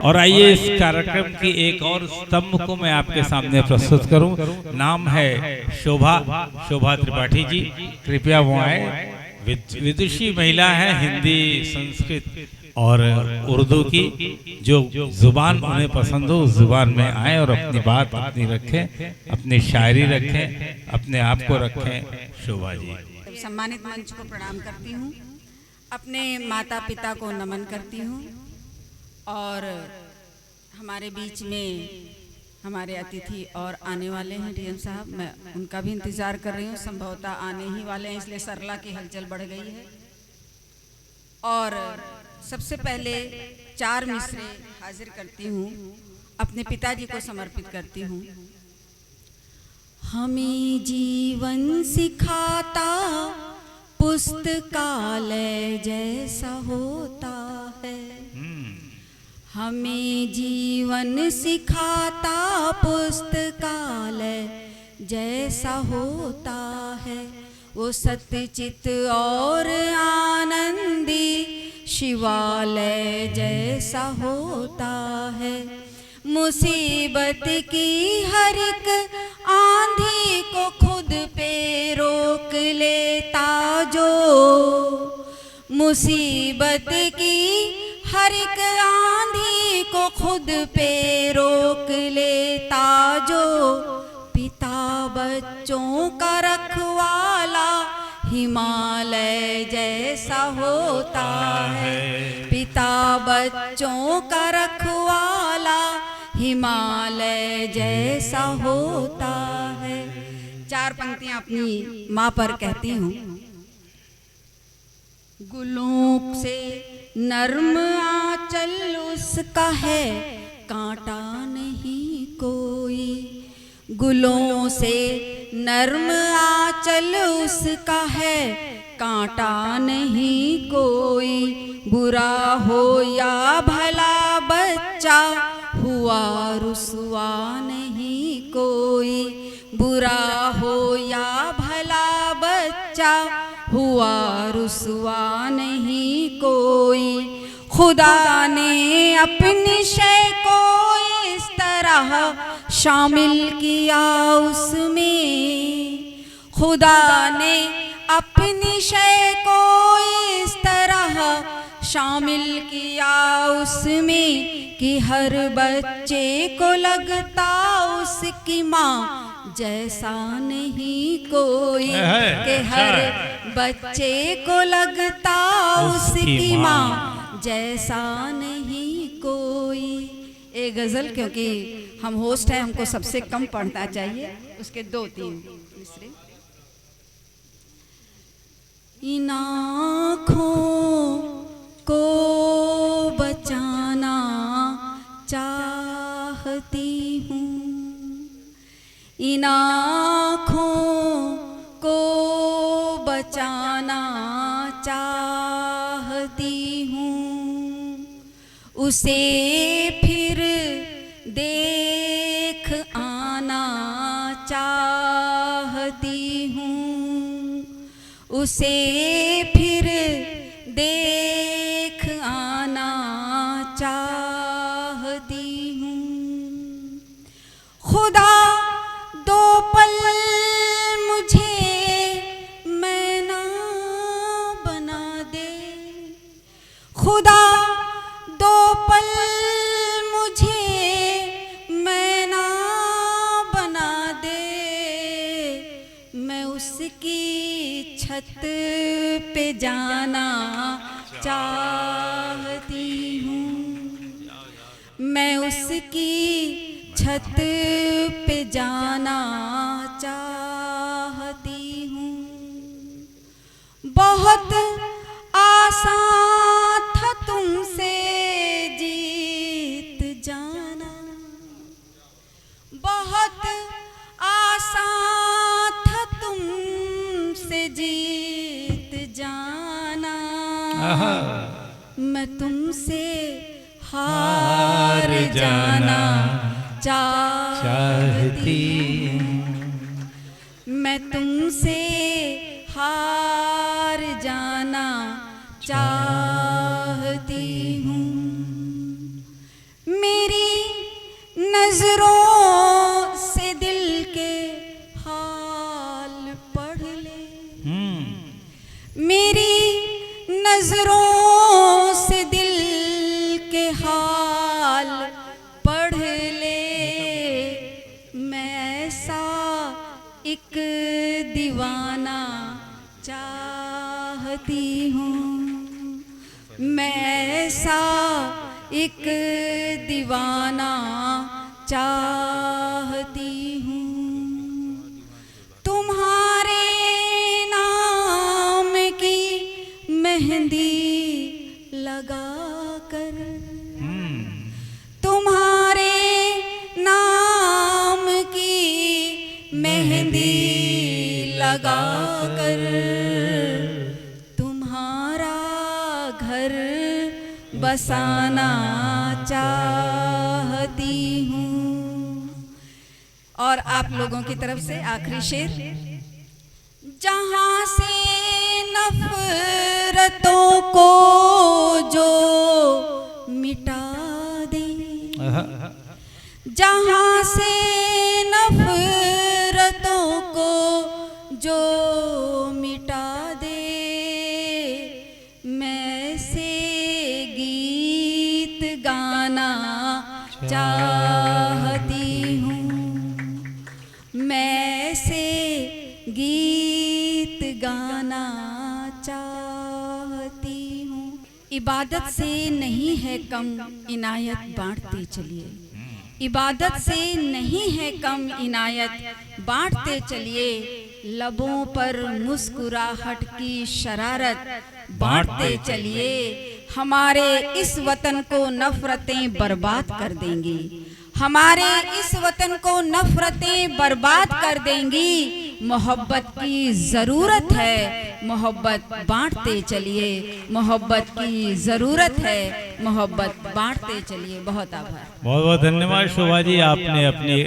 और आइए इस कार्यक्रम की एक और स्तंभ को मैं आपके सामने प्रस्तुत करूं। नाम है शोभा त्रिपाठी जी। कृपया वो आए। विदुषी महिला है, हिंदी, संस्कृत और उर्दू की। जो जुबान उन्हें पसंद हो उस जुबान में आए और अपनी बात अपनी रखें, अपनी शायरी रखें, अपने आप को रखें। शोभा जी। सम्मानित मंच को प्रणाम करती हूँ, अपने माता पिता को नमन करती हूँ और हमारे बीच में हमारे अतिथि और आने वाले हैं डीएम साहब। मैं उनका भी इंतज़ार कर रही हूँ, संभवतः आने ही वाले हैं, इसलिए सरला की हलचल बढ़ गई है। और सबसे पहले 4 मिसरे हाजिर करती हूँ, अपने पिताजी को समर्पित करती हूँ। हमें जीवन सिखाता पुस्तकालय जैसा होता है, हमें जीवन सिखाता पुस्तकालय जैसा होता है। वो सत्यचित और आनंदी शिवालय जैसा होता है। मुसीबत की हर एक आंधी को खुद पे रोक लेता जो, मुसीबत की हर एक आंधी को खुद पे रोक लेता जो, पिता बच्चों का रखवाला हिमालय जैसा होता है। पिता बच्चों का रखवाला हिमालय जैसा होता है। 4 पंक्तियां अपनी माँ पर कहती हूँ। गुलों से नर्म आंचल उसका है, कांटा नहीं कोई। गुलों से नर्म आंचल उसका है, कांटा नहीं कोई। बुरा हो या भला बच्चा हुआ रुसवा नहीं कोई। बुरा हो या भला बच्चा हुआ रुसवा नहीं कोई। खुदा ने अपनी शय को इस तरह शामिल किया उसमें, खुदा ने अपनी शय को इस तरह शामिल किया उसमें कि हर बच्चे को लगता उसकी माँ जैसा नहीं कोई। कि हर बच्चे को लगता उसकी माँ जैसा नहीं कोई। एक गज़ल, क्योंकि हम होस्ट हैं, हमको सबसे कम पढ़ना चाहिए, उसके 2-3 मिसरे। इन आँखों को बचाना चाहती हूँ, इन आँखों को बचाना चाहती हूँ। उसे फिर देख आना चाहती हूँ, उसे फिर देख आना चाहती हूँ। खुदा 2 पल मुझे मैना बना दे, खुदा 2 पल मुझे मैना बना दे। मैं उसकी छत पे जाना चाहती हूँ, मैं उसकी छत पे जाना चाहती हूँ। बहुत आसान था तुमसे जीत जाना, बहुत आसान था तुमसे जीत जाना। मैं तुमसे हार जाना चाहती हूँ, मैं तुमसे हार जाना चाहती हूँ। नजरों से दिल के हाल पढ़ ले, मेरी नजरों से दिल के हाल पढ़ ले। मैं ऐसा एक दीवाना चाहती हूँ, मैं ऐसा एक दीवाना चाहती हूँ। तुम्हारे नाम की मेहंदी लगा कर, तुम्हारे नाम की मेहंदी लगा कर, तुम्हारा घर बसाना चाहती हूँ। और आप लोगों की तरफ से आखिरी शेर। जहाँ से नफरतों को जो मिटा दे, जहाँ से नफरतों को जो मिटा दे, मैं से गीत गाना चाहती हूँ, मैं से गीत गाना चाहती हूँ। इबादत से नहीं है कम इनायत बांटते चलिए, इबादत से नहीं है कम इनायत बांटते चलिए। लबों पर मुस्कुराहट की शरारत बांटते चलिए। हमारे इस वतन को नफरतें बर्बाद कर देंगी, हमारे इस वतन को नफरतें बर्बाद कर देंगी। मोहब्बत की ज़रूरत है, मोहब्बत बांटते चलिए, मोहब्बत की ज़रूरत है, मोहब्बत बांटते चलिए। बहुत आभार। बहुत बहुत धन्यवाद शोभा जी, आपने अपनी